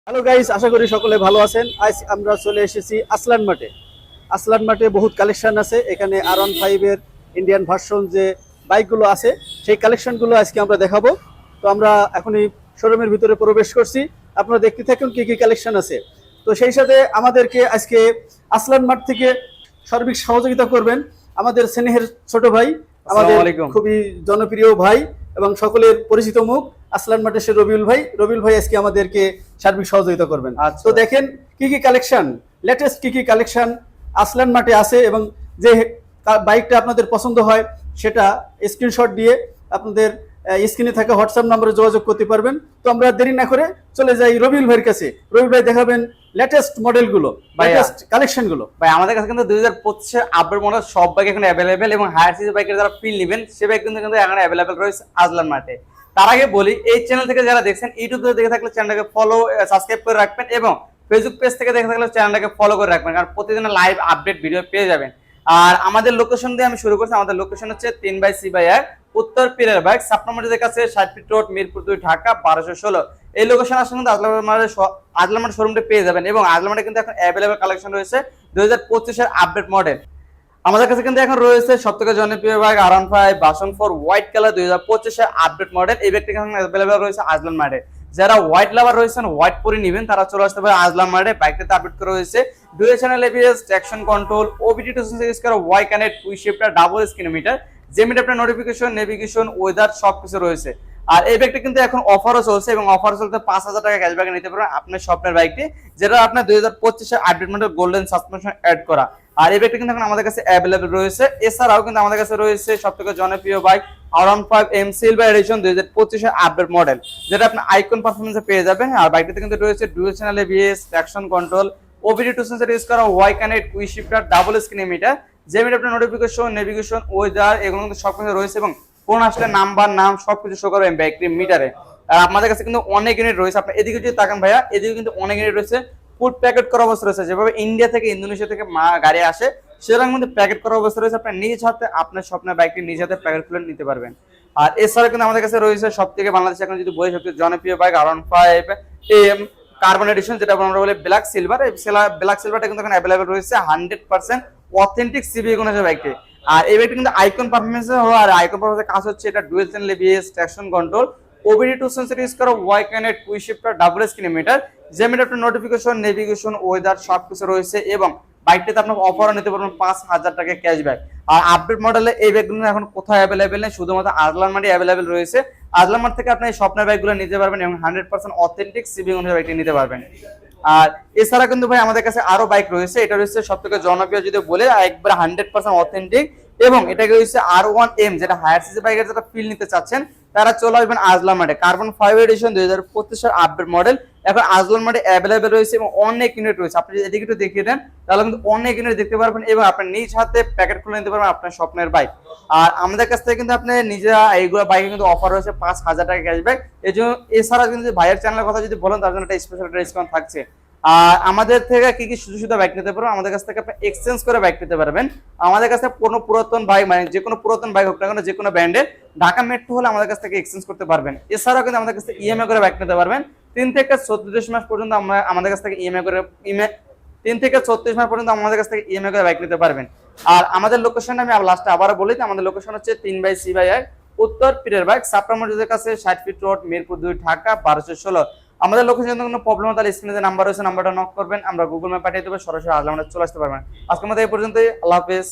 Hello guys, আশা করি সকলে ভালো আছেন। আজ আমরা চলে এসেছি আসলান মাঠে। আসলান মাঠে বহুত কালেকশন আছে। এখানে R15 এর ইন্ডিয়ান ভার্সন যে বাইকগুলো আছে সেই কালেকশনগুলো আজকে আমরা দেখাবো। তো আমরা এখনই শোরুমের ভিতরে প্রবেশ করছি। আপনারা দেখতে থাকুন কি কি কালেকশন আছে। তো সেই সাথে আমাদেরকে আজকে আসলান মাঠ থেকে সার্বিক সহযোগিতা করবেন আমাদের স্নেহের ছোট ভাই, আমাদের খুবই জনপ্রিয় ভাই এবং সকলের পরিচিত মুখ আসলান মাঠের রবিউল ভাই। রবিউল ভাই আজকে আমাদেরকে সার্বিক সহযোগিতা করবেন। তো দেখেন কি কি কালেকশন, লেটেস্ট কি কি কালেকশন আসলান মাঠে আছে এবং যে বাইকটা আপনাদের পছন্দ হয় সেটা স্ক্রিনশট দিয়ে আপনাদের স্ক্রিনে থাকা হোয়াটসঅ্যাপ নম্বরে যোগাযোগ করতে পারবেন। তো আমরা দেরি না করে চলে যাই রবিউল ভাইয়ের কাছে। রবিউল ভাই দেখাবেন লেটেস্ট মডেলগুলো, লেটেস্ট কালেকশনগুলো। ভাই আমাদের কাছে কিন্তু 2025 এর আপডেট মডেল সব বাইক এখন অ্যাভেলেবেল এবং হায়ার সিরিজ বাইকের যারা ফিল নেবেন সে বাইক কিন্তু এখন অ্যাভেলেবেল রয়েছে আজলান মাঠে। তার আগে বলি, এই চ্যানেল থেকে যারা দেখছেন ইউটিউব থেকে দেখে থাকলে চ্যানেলটাকে ফলো সাবস্ক্রাইব করে রাখবেন এবং ফেসবুক পেজ থেকে দেখে থাকলে চ্যানেলটাকে ফলো করে রাখবেন, কারণ প্রতিদিন লাইভ আপডেট ভিডিও পেয়ে যাবেন। আর আমাদের লোকেশন দিয়ে আমি শুরু করছি। আমাদের লোকেশন হচ্ছে 3/C/1 উত্তর পীরের বাইক, সাপনামাটির কাছে 60 ফিট রোড, মিরপুর 2, ঢাকা 1216। এই লোকেশন আসলে কিন্তু আজলান মাঠের শোরুমটা পেয়ে যাবেন এবং আজলান মাঠে কিন্তু এখন অ্যাভেলেবল কালেকশন রয়েছে 2025 এর আপডেট মডেল। আমাদের কাছে কিন্তু এখন রয়েছে সবথেকে জনপ্রিয় bike R15 version 4 white colour 2025 এর আপডেট মডেল। এই বাইকটি এখন অ্যাভেলেবল রয়েছে আজলান মাঠে। যারা হোয়াইট লাভার রয়েছেন, হোয়াইট পরে নেবেন, তারা চলে আসতে পারে আজলান মাঠে। বাইকটাতে আপডেট করা হয়েছে dual channel ABS, traction control, OBD two series করা Y connect, quick shifter, double স্ক্রিনোমিটার, যেমিট আপনার নোটিফিকেশন, নেভিগেশন, ওয়েদার সবকিছু রয়েছে। আর এই বাইকটা কিন্তু এখন অফারও চলছে এবং অফার চলতে 5000 টাকা ক্যাশব্যাক নিতে পারবেন আপনার স্বপ্নের বাইকটি, যেটা আপনার 2025 এর update model golden suspension add করা। আর এই বাইকটা কিন্তু এখন আমাদের কাছে অ্যাভেলেবল রয়েছে। এছাড়াও কিন্তু আমাদের কাছে রয়েছে সবথেকে জনপ্রিয় bike R15 M silver addition 2025 এর আপডেট মডেল, যেটা আপনি আইকন পারফরম্যান্সে পেয়ে যাবেন। আর বাইকটাতে কিন্তু রয়েছে dual channel ABS, traction control, OBD two sensor use করা Y connect, quick shifter, double স্ক্রিনোমিটার, যেমিট আপনার নোটিফিকেশন, নেভিগেশন, ওয়েদার, এগুলো কিন্তু সবকিছু রয়েছে এবং ফোন আসলে নাম্বার, নাম সবকিছু শো করবে বাইকটির মিটারে। আর আমাদের কাছে কিন্তু অনেক ইউনিট রয়েছে। আপনি এদিকে যদি তাকান ভাইয়া, এদিকে কিন্তু অনেক ইউনিট রয়েছে ফুড প্যাকেট করা অবস্থা রয়েছে। যেভাবে ইন্ডিয়া থেকে ইন্দোনেশিয়া থেকে গাড়ি আসে সেরকম কিন্তু প্যাকেট করা অবস্থা রয়েছে। আপনি নিজ হাতে আপনার স্বপ্নের বাইকটি নিজ হাতে প্যাকেট খুলে নিতে পারবেন। আর এছাড়া কিন্তু আমাদের কাছে রয়েছে সবথেকে বাংলাদেশে এখন যদি বলি সবথেকে জনপ্রিয় bike R15 AM carbon addition, যেটা আমরা বলি ব্ল্যাক সিলভার। এই ব্ল্যাক সিলভারটা কিন্তু এখন অ্যাভেলেবল রয়েছে 100% অথেন্টিক সিবি গুণ আছে বাইকটি। আর এই বাইকটি কিন্তু আইকন পারফরম্যান্স হলো। আর আইকন পারফরম্যান্সের কাজ হচ্ছে এটা dual channel ABS, traction control, OBD two sensor use করা Y connect, quick shifter, double স্ক্রিনোমিটার, যেমিট আপনার নোটিফিকেশন, নেভিগেশন, ওয়েদার সবকিছু রয়েছে এবং বাইকটাতে আপনার অফারও নিতে পারবেন 5000 টাকা ক্যাশব্যাক। আর আপডেট মডেলে এই ব্যাগগুলো এখন কোথাও অ্যাভেলেবেল নেই, শুধুমাত্র আজলান মাঠে অ্যাভেলেবেল রয়েছে। আজলান মাঠ থেকে আপনি এই স্বপ্নের বাইকগুলো নিতে পারবেন এবং 100% অথেন্টিক সিবি অনুযায়ী বাইকটি নিতে পারবেন। আর এছাড়া কিন্তু ভাই আমাদের কাছে আরো বাইক রয়েছে। এটা রয়েছে সবথেকে জনপ্রিয় যদি বলে একবার 100% অথেন্টিক এবং এটাকে রয়েছে R1M, যেটা হায়ার সিসি বাইকের যেটা ফিল নিতে চাচ্ছেন তারা চলে আসবেন আজলান মাঠে। কার্বন 5 এডিশন 2025 এর আপডেট মডেল এখন আজলান মাঠে অ্যাভেলেবেল রয়েছে এবং অনেক ইউনিট রয়েছে। আপনি যদি এদিকে একটু দেখিয়ে দেন তাহলে কিন্তু অনেক ইউনিট দেখতে পারবেন এবং আপনি নিজ হাতে প্যাকেট খুলে নিতে পারবেন আপনার স্বপ্নের বাইক। আর আমাদের কাছ থেকে কিন্তু আপনি নিজেরা এইগুলো বাইকে কিন্তু অফার রয়েছে 5000 টাকা ক্যাশব্যাক। এই জন্য এছাড়া কিন্তু ভাইয়ের চ্যানেলের কথা যদি বলেন তার জন্য একটা স্পেশাল ডিসকাউন্ট থাকছে। আর আমাদের থেকে কি কি সুযোগ সুবিধা বাইক নিতে পারবেন, আমাদের কাছ থেকে আপনি এক্সচেঞ্জ করে বাইক নিতে পারবেন। আমাদের কাছে কোনো পুরাতন বাইক মানে যে কোনো পুরাতন বাইক হোক না কেন, যে কোনো ব্র্যান্ডের, ঢাকা মেট্রো হলে আমাদের কাছ থেকে এক্সচেঞ্জ করতে পারবেন। এছাড়াও কিন্তু আমাদের কাছ থেকে ইএমআই করে বাইক নিতে পারবেন। 3 থেকে 34 মাস পর্যন্ত আমরা আমাদের কাছ থেকে ইএমআই করে 3 থেকে 34 মাস পর্যন্ত আমাদের কাছ থেকে ইএমআই করে বাইক নিতে পারবেন। আর আমাদের লোকেশন আমি লাস্টে আবারও বলি, আমাদের লোকেশন হচ্ছে 3/C/1 উত্তর পীরের বাইক, সাপনামাটির কাছে 60 ফিট রোড, মিরপুর 2, ঢাকা 1216। আমাদের লোকেশন কোনো প্রবলেম হলে স্ক্রিনে যে নাম্বার রয়েছে নাম্বারটা নক করবেন, আমরা গুগল ম্যাপ পাঠিয়ে দেবো, সরাসরি আজলান মাঠে চলে আসতে পারবেন। আজকের মতো এই পর্যন্তই, আল্লাহ হাফেজ।